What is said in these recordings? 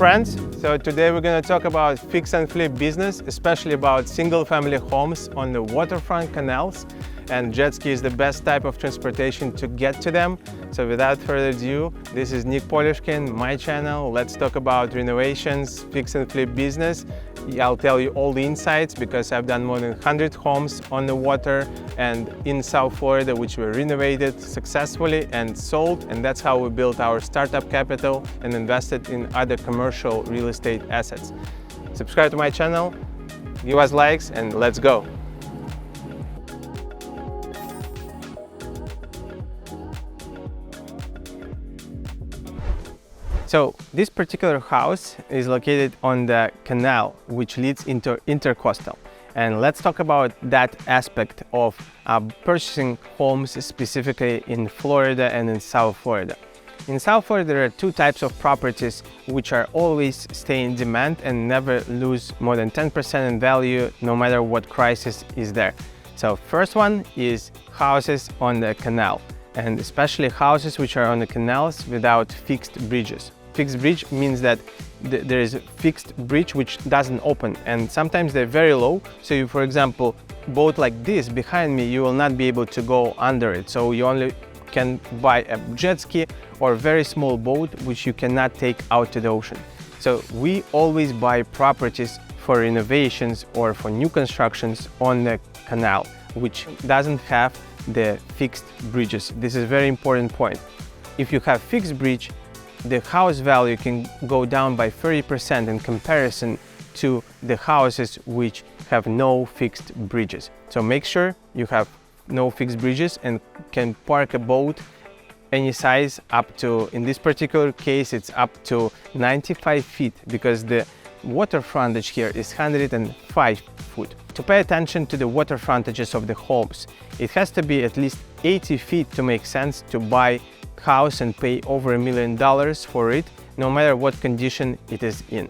friends, so today we're going to talk about fix and flip business, especially about single-family homes on the waterfront canals, and jet ski is the best type of transportation to get to them. So without further ado, this is Nick Polishkin, my channel. Let's talk about renovations, fix and flip business. I'll tell you all the insights because I've done more than 100 homes on the water and in South Florida, which were renovated successfully and sold. And that's how we built our startup capital and invested in other commercial real estate assets. Subscribe to my channel, give us likes, and let's go. So this particular house is located on the canal, which leads into intercostal. And let's talk about that aspect of purchasing homes specifically in Florida and in South Florida. In South Florida, there are two types of properties which are always stay in demand and never lose more than 10% in value, no matter what crisis is there. So first one is houses on the canal, and especially houses which are on the canals without fixed bridges. Fixed bridge means that there is a fixed bridge which doesn't open, and sometimes they're very low. So you, for example, boat like this behind me, you will not be able to go under it. So you only can buy a jet ski or a very small boat which you cannot take out to the ocean. So we always buy properties for renovations or for new constructions on the canal which doesn't have the fixed bridges. This is a very important point. If you have fixed bridge, the house value can go down by 30% in comparison to the houses which have no fixed bridges. So make sure you have no fixed bridges and can park a boat any size up to, in this particular case, it's up to 95 feet because the water frontage here is 105 foot. To pay attention to the water frontages of the homes, it has to be at least 80 feet to make sense to buy house and pay over $1 million for it, no matter what condition it is in.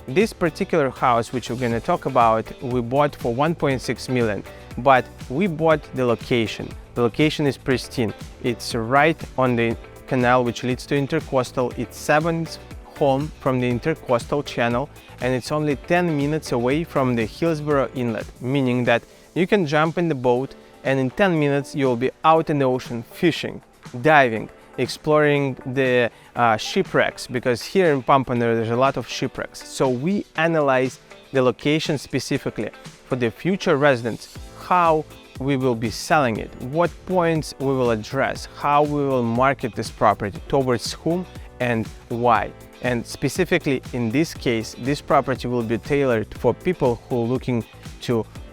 This particular house, which we're going to talk about, we bought for 1.6 million, but we bought the location. The location is pristine. It's right on the canal which leads to intercostal. It's 7th home from the intercostal channel, and it's only 10 minutes away from the Hillsborough Inlet, meaning that you can jump in the boat and in 10 minutes you'll be out in the ocean fishing, diving, exploring the shipwrecks, because here in Pompano there's a lot of shipwrecks. So we analyze the location specifically for the future residents, how we will be selling it, what points we will address, how we will market this property, towards whom and why. And specifically in this case, this property will be tailored for people who are looking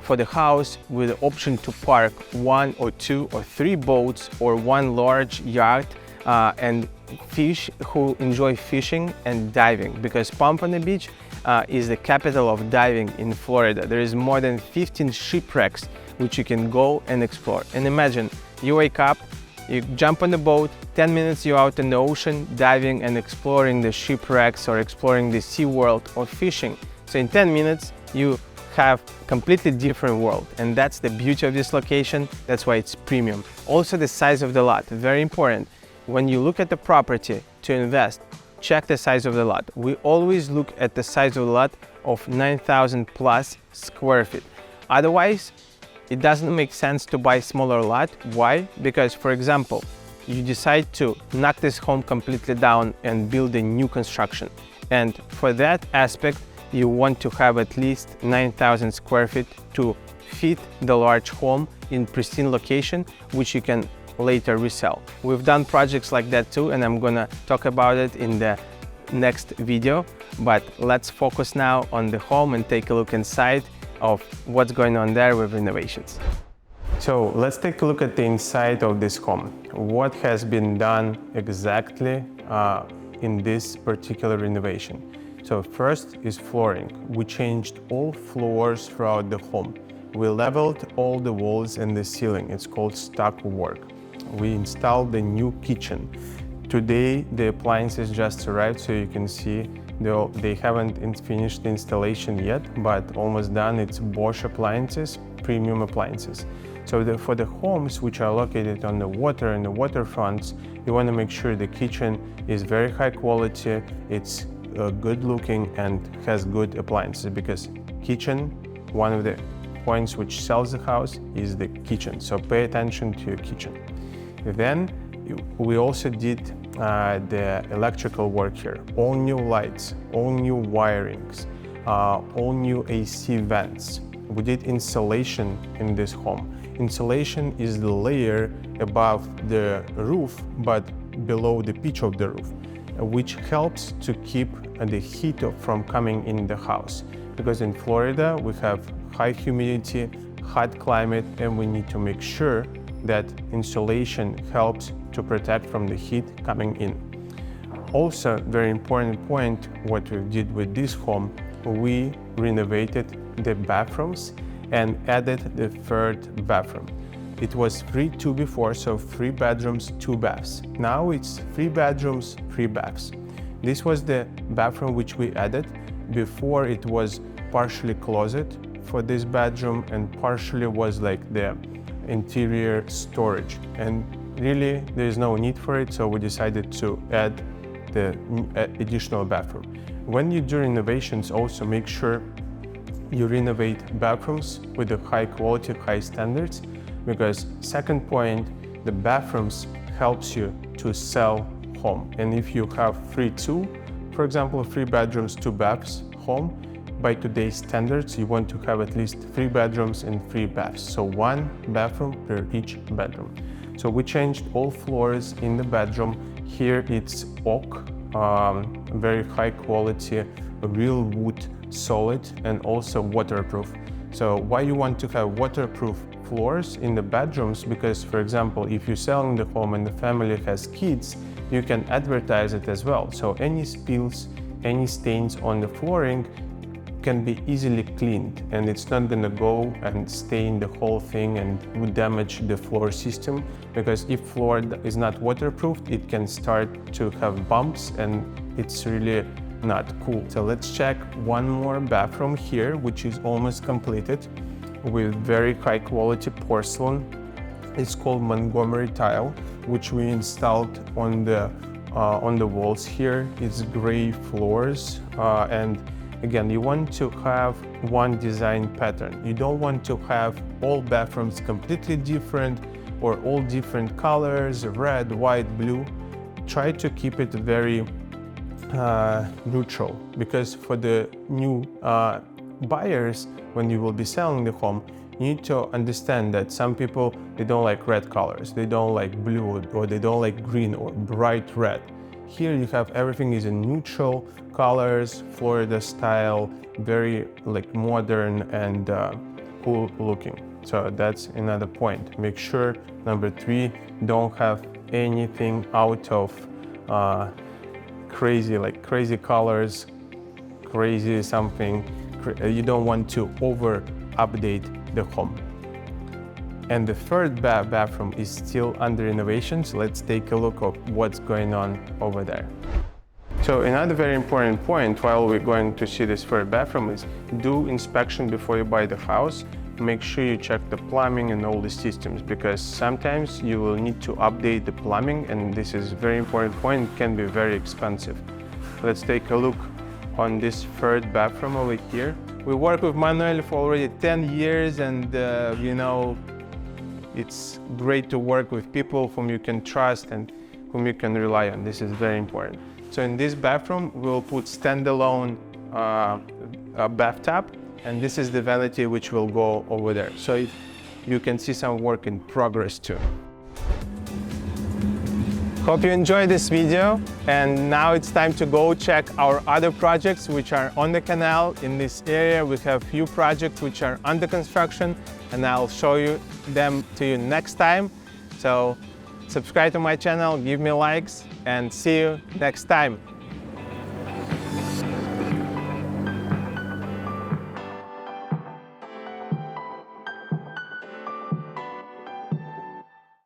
for the house with the option to park 1 or 2 or 3 boats or 1 large yacht, and fish who enjoy fishing and diving, because Pompano Beach is the capital of diving in Florida. There is more than 15 shipwrecks which you can go and explore. And imagine, you wake up, you jump on the boat, 10 minutes you're out in the ocean diving and exploring the shipwrecks or exploring the sea world or fishing. So in 10 minutes you have completely different world, and that's the beauty of this location. That's why it's premium. Also the size of the lot, very important. When you look at the property to invest, check the size of the lot. We always look at the size of the lot of 9,000 plus square feet. Otherwise, it doesn't make sense to buy a smaller lot. Why? Because, for example, you decide to knock this home completely down and build a new construction. And for that aspect, you want to have at least 9,000 square feet to fit the large home in pristine location, which you can later resell. We've done projects like that too, and I'm gonna talk about it in the next video. But let's focus now on the home and take a look inside of what's going on there with renovations. So let's take a look at the inside of this home. What has been done exactly in this particular renovation? So first is flooring. We changed all floors throughout the home. We leveled all the walls and the ceiling. It's called stucco work. We installed the new kitchen. Today the appliances just arrived, so you can see they haven't finished the installation yet, but almost done. It's Bosch appliances, premium appliances. So for the homes which are located on the water and the waterfronts, you want to make sure the kitchen is very high quality, it's good looking and has good appliances, because kitchen, one of the points which sells the house is the kitchen. So pay attention to your kitchen. Then we also did the electrical work here. All new lights, all new wirings, all new AC vents. We did insulation in this home. Insulation is the layer above the roof but below the pitch of the roof, which helps to keep the heat from coming in the house. Because in Florida we have high humidity, hot climate, and we need to make sure that insulation helps to protect from the heat coming in. Also, very important point, what we did with this home, we renovated the bathrooms and added the third bathroom. It was 3-2 before, so 3 bedrooms, 2 baths. Now it's 3 bedrooms, 3 baths. This was the bathroom which we added. Before it was partially closet for this bedroom and partially was like the interior storage. And really there is no need for it, so we decided to add the additional bathroom. When you do renovations, also make sure you renovate bathrooms with the high quality, high standards, because second point, the bathrooms helps you to sell home. And if you have 3-2, for example, 3 bedrooms, 2 baths home, by today's standards, you want to have at least 3 bedrooms and 3 baths. So 1 bathroom per each bedroom. So we changed all floors in the bedroom. Here it's oak, very high quality, real wood, solid, and also waterproof. So why you want to have waterproof floors in the bedrooms? Because, for example, if you're selling the home and the family has kids, you can advertise it as well. So any spills, any stains on the flooring can be easily cleaned, and it's not gonna go and stain the whole thing and would damage the floor system, because if floor is not waterproofed, it can start to have bumps and it's really not cool. So let's check one more bathroom here, which is almost completed with very high quality porcelain. It's called Montgomery tile, which we installed on the walls here. It's gray floors, and again, you want to have one design pattern. You don't want to have all bathrooms completely different or all different colors, red, white, blue. Try to keep it very neutral, because for the new buyers, when you will be selling the home, you need to understand that some people, they don't like red colors, they don't like blue, or they don't like green or bright red. Here you have everything is in neutral colors, Florida style, very like modern and cool looking. So that's another point. Make sure, number 3, don't have anything out of crazy colors, crazy something. You don't want to over update the home. And the third bathroom is still under renovation, so let's take a look at what's going on over there. So another very important point while we're going to see this third bathroom is do inspection before you buy the house. Make sure you check the plumbing and all the systems, because sometimes you will need to update the plumbing, and this is a very important point. It can be very expensive. Let's take a look on this third bathroom over here. We work with Manuel for already 10 years, and you know, it's great to work with people whom you can trust and whom you can rely on. This is very important. So in this bathroom, we'll put standalone bathtub, and this is the vanity which will go over there. So you can see some work in progress too. Hope you enjoyed this video, and now it's time to go check our other projects which are on the canal. In this area we have few projects which are under construction, and I'll show you them to you next time. So subscribe to my channel, give me likes, and see you next time.